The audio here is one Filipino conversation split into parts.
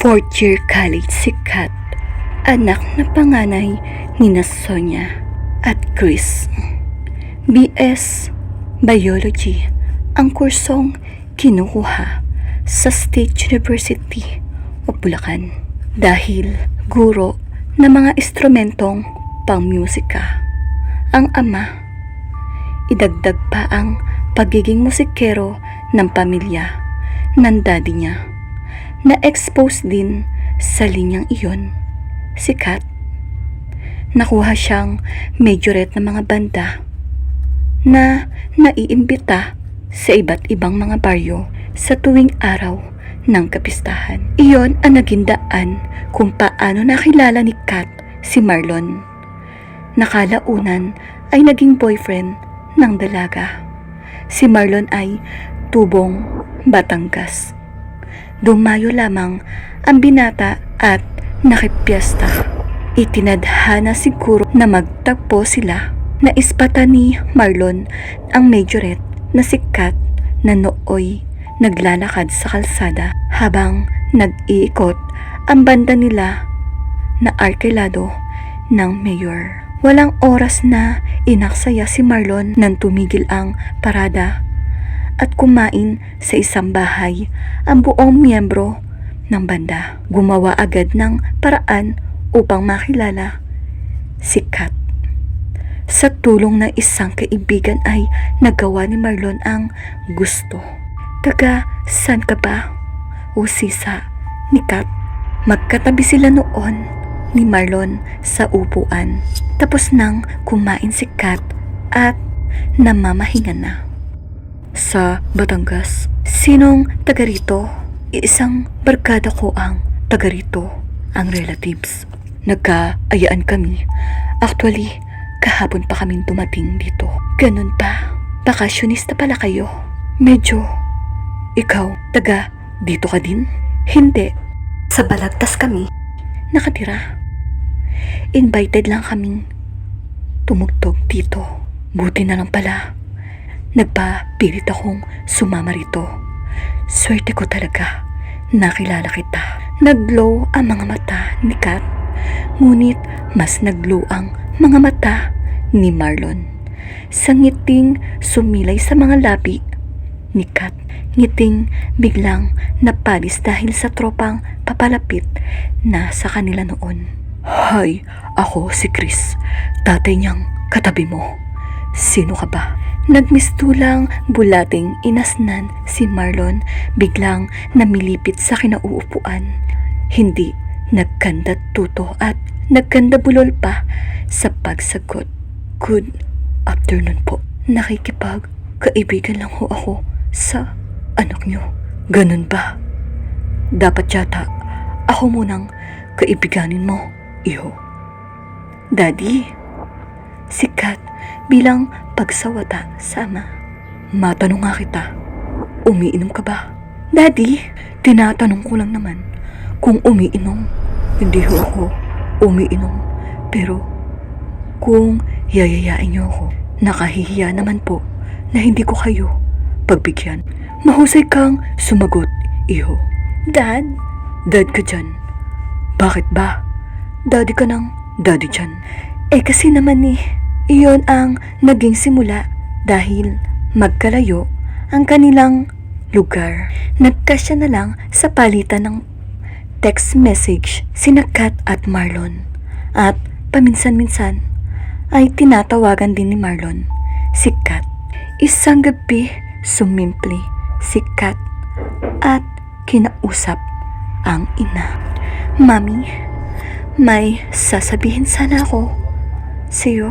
Fourth year college si Kat, anak na panganay ni Sonia at Chris. BS Biology ang kursong kinukuha sa State University of Bulacan dahil guro ng mga instrumentong pangmusika. Ang ama, idagdag pa ang pagiging musikero ng pamilya ng daddy niya. Na-expose din sa linyang iyon si Kat. Nakuha siyang majorette ng mga banda na naiimbita sa iba't ibang mga baryo sa tuwing araw ng kapistahan. Iyon ang naging daan kung paano nakilala ni Kat si Marlon. Nakalaunan ay naging boyfriend ng dalaga. Si Marlon ay tubong Batangas. Dumayo lamang ang binata at nakipiyesta. Itinadhana siguro na magtagpo sila. Naispatan ni Marlon ang majorette na si Kat na nooy naglalakad sa kalsada habang nag-iikot ang banda nila na arkilado ng mayor. Walang oras na inaksaya si Marlon nang tumigil ang parada at kumain sa isang bahay ang buong miyembro ng banda. Gumawa agad ng paraan upang makilala si Kat. Sa tulong ng isang kaibigan ay nagawa ni Marlon ang gusto. Taga saan ka ba? Usisa ni Kat. Magkatabi sila noon ni Marlon sa upuan. Tapos nang kumain si Kat at namamahinga na. Sa Batangas, sinong taga rito? Isang barkada ko ang taga rito, ang relatives. Nagkaayaan kami. Actually, kahapon pa kaming dumating dito. Ganun pa? Bakasyonista pala kayo? Medyo. Ikaw, taga dito ka din? Hindi. Sa Balagtas kami nakatira. Invited lang kaming tumugtog dito. Buti na lang pala nagpapilit akong sumama rito. Swerte ko talaga. Nakilala kita. Naglow ang mga mata ni Kat. Ngunit mas naglow ang mga mata ni Marlon. Sa ngiting sumilay sa mga labi ni Kat. Ngiting biglang napalis dahil sa tropang papalapit na sa kanila noon. Hay, ako si Chris. Tatay niyang katabi mo. Sino ka ba? Nagmistulang bulating inasnan si Marlon, biglang namilipit sa kinauupuan. Hindi nagkanda tuto at nagkanda bulol pa sa pagsagot. Good afternoon po. Nakikipag-kaibigan lang ho ako sa anak niyo. Ganun ba? Dapat yata ako munang kaibiganin mo, iho. Daddy, si Kat bilang pagsawata sa ama. Matanong nga kita, umiinom ka ba? Daddy, tinatanong ko lang naman kung umiinom. Hindi ho ako umiinom. Pero kung yayayain niyo ako, nakahihiya naman po na hindi ko kayo pagbigyan. Mahusay kang sumagot, iho. Dad? Dad ka dyan. Bakit ba? Daddy ka ng daddy dyan. Kasi naman iyon ang naging simula dahil magkalayo ang kanilang lugar. Nagkasya na lang sa palitan ng text message sina Kat at Marlon. At paminsan-minsan ay tinatawagan din ni Marlon si Kat. Isang gabi sumimpli si Kat at kinausap ang ina. Mami, may sasabihin sana ako sa'yo.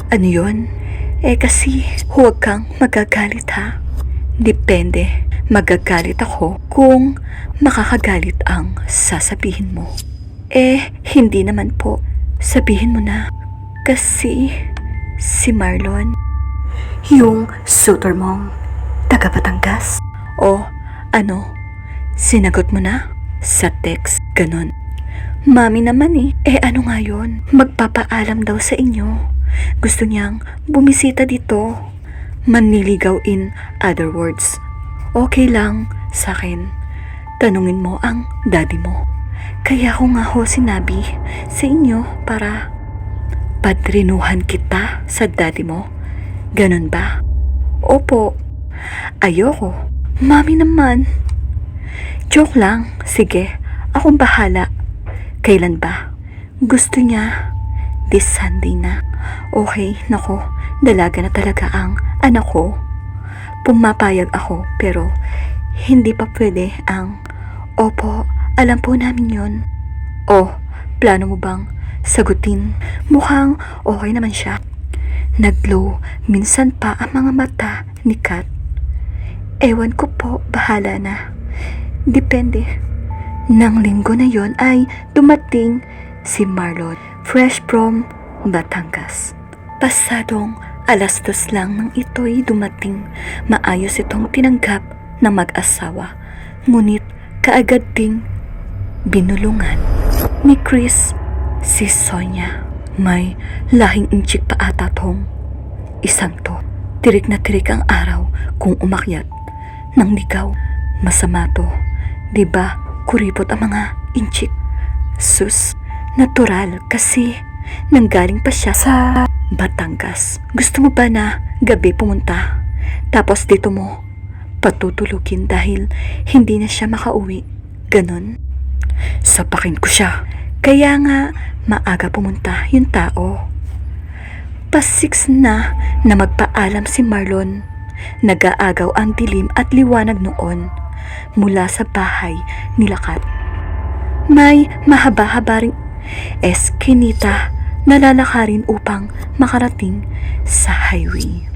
Ano yun? Kasi huwag kang magagalit ha. Depende. Magagalit ako kung makakagalit ang sasabihin mo. Hindi naman po. Sabihin mo na. Kasi si Marlon, yung suitor mong taga Batangas. O ano? Sinagot mo na? Sa text, ganon. Mami naman ano nga yun? Magpapaalam daw sa inyo. Gusto niyang bumisita dito. Manliligaw in other words. Okay lang sa akin. Tanungin mo ang daddy mo. Kaya ko nga ho sinabi sa inyo para padrinuhan kita sa daddy mo. Ganon ba? Opo. Ayoko. Mami naman. Joke lang. Sige, akong bahala. Kailan ba? Gusto niya. This Sunday na. Okay, nako. Dalaga na talaga ang anak ko. Pumapayag ako pero hindi pa pwede ang opo, alam po namin yon. Oh, plano mo bang sagutin? Mukhang okay naman siya. Naglow minsan pa ang mga mata ni Kat. Ewan ko po, bahala na. Depende. Nang linggo na yon ay dumating si Marlon, fresh from Batangas. Pasadong 2:00 lang nang ito'y dumating. Maayos itong tinanggap ng mag-asawa. Ngunit kaagad ding binulungan ni Chris si Sonia. May lahing inchik pa ata tong isang to. Tirik na tirik ang araw kung umakyat ng ligaw. Masama to. Diba kuripot ang mga inchik? Sus, natural kasi nanggaling pa siya sa Batangas. Gusto mo ba na gabi pumunta? Tapos dito mo patutulukin dahil hindi na siya makauwi. Ganon? Sapakin ko siya. Kaya nga maaga pumunta yung tao. Pa-6 na magpaalam si Marlon. Nag-aagaw ang dilim at liwanag noon mula sa bahay nila Kat. May mahaba-haba ring eskinita na lalakarin upang makarating sa highway.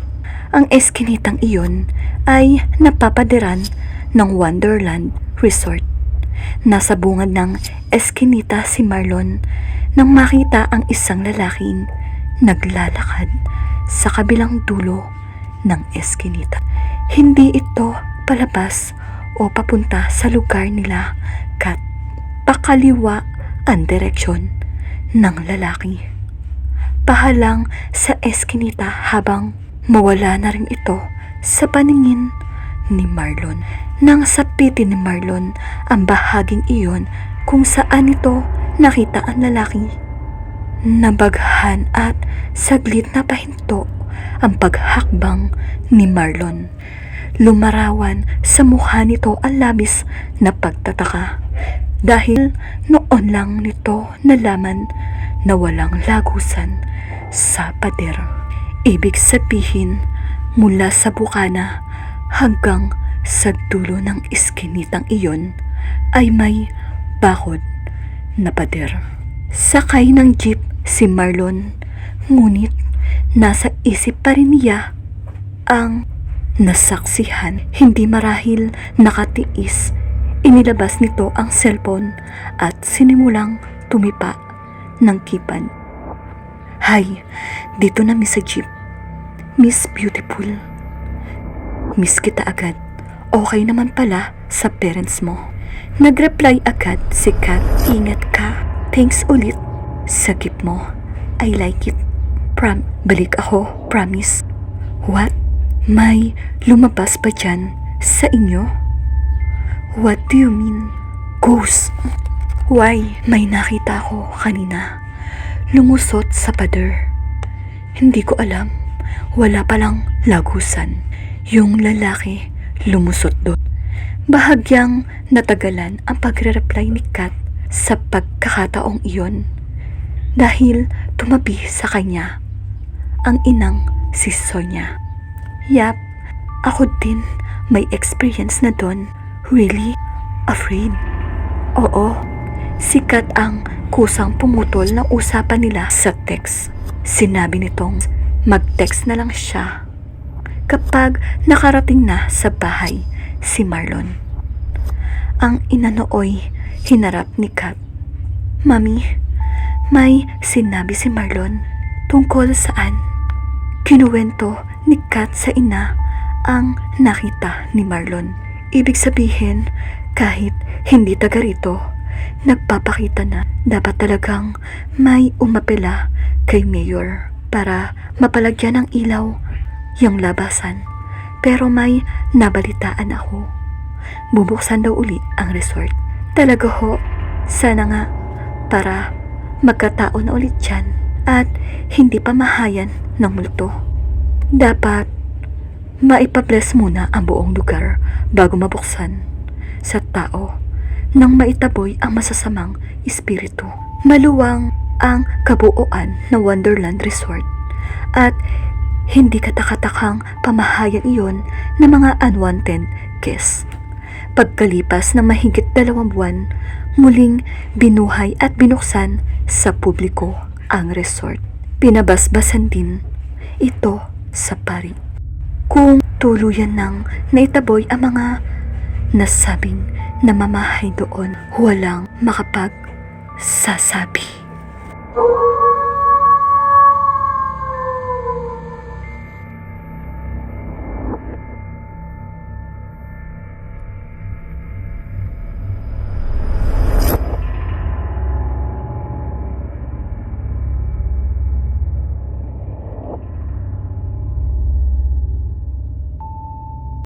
Ang eskinitang iyon ay napapadiran ng Wonderland Resort. Nasa bungad ng eskinita si Marlon nang makita ang isang lalaking naglalakad sa kabilang dulo ng eskinita. Hindi ito palabas o papunta sa lugar nila Kat. Pakaliwa ang direksyon ng lalaki. Pahalang sa eskinita habang mawala na rin ito sa paningin ni Marlon. Nang sapitin ni Marlon ang bahaging iyon kung saan ito nakita ang lalaki. Nabaghan at saglit na pahinto ang paghakbang ni Marlon. Lumarawan sa mukha nito ang labis na pagtataka dahil noon lang nito nalaman na walang lagusan sa pader. Ibig sabihin mula sa bukana hanggang sa dulo ng iskinitang iyon ay may bakod na pader. Sakay ng jeep si Marlon, ngunit nasa isip pa rin niya ang nasaksihan. Hindi marahil nakatiis, inilabas nito ang cellphone at sinimulang tumipa ng keypad. Hi, dito na miss sa jeep. Miss Beautiful. Miss kita agad. Okay naman pala sa parents mo. Nag-reply agad si Kat. Ingat ka. Thanks ulit sa gift mo. I like it. Balik ako. Promise. What? May lumabas ba dyan sa inyo? What do you mean? Ghost. Why? May nakita ko kanina. Lumusot sa pader. Hindi ko alam. Wala palang lagusan. Yung lalaki lumusot doon. Bahagyang natagalan ang pagre-reply ni Kat sa pagkakataong iyon dahil tumabi sa kanya ang inang si Sonia. Yap, ako din may experience na doon. Really? Afraid? Oo, si Kat ang kusang pumutol ng usapan nila sa text. Sinabi nitong mag-text na lang siya kapag nakarating na sa bahay si Marlon. Ang inanooy hinarap ni Kat. Mami, may sinabi si Marlon tungkol saan? Kinuwento ni Kat sa ina ang nakita ni Marlon. Ibig sabihin, kahit hindi taga rito, nagpapakita na dapat talagang may umapela kay Mayor para mapalagyan ng ilaw yung labasan. Pero may nabalitaan ako. Bubuksan daw uli ang resort. Talaga ho? Sana nga para magkatao na ulit dyan at hindi pa mahayan ng multo. Dapat maipabless muna ang buong lugar bago mabuksan sa tao nang maitaboy ang masasamang espiritu. Maluwang ang kabuuan ng Wonderland Resort at hindi katakatakang pamahayan iyon ng mga unwanted guests. Pagkalipas ng mahigit 2 buwan, muling binuhay at binuksan sa publiko ang resort. Pinabasbasan din ito sa pari. Kung tuluyan nang naitaboy ang mga nasabing namamahay doon, walang makapagsasabi.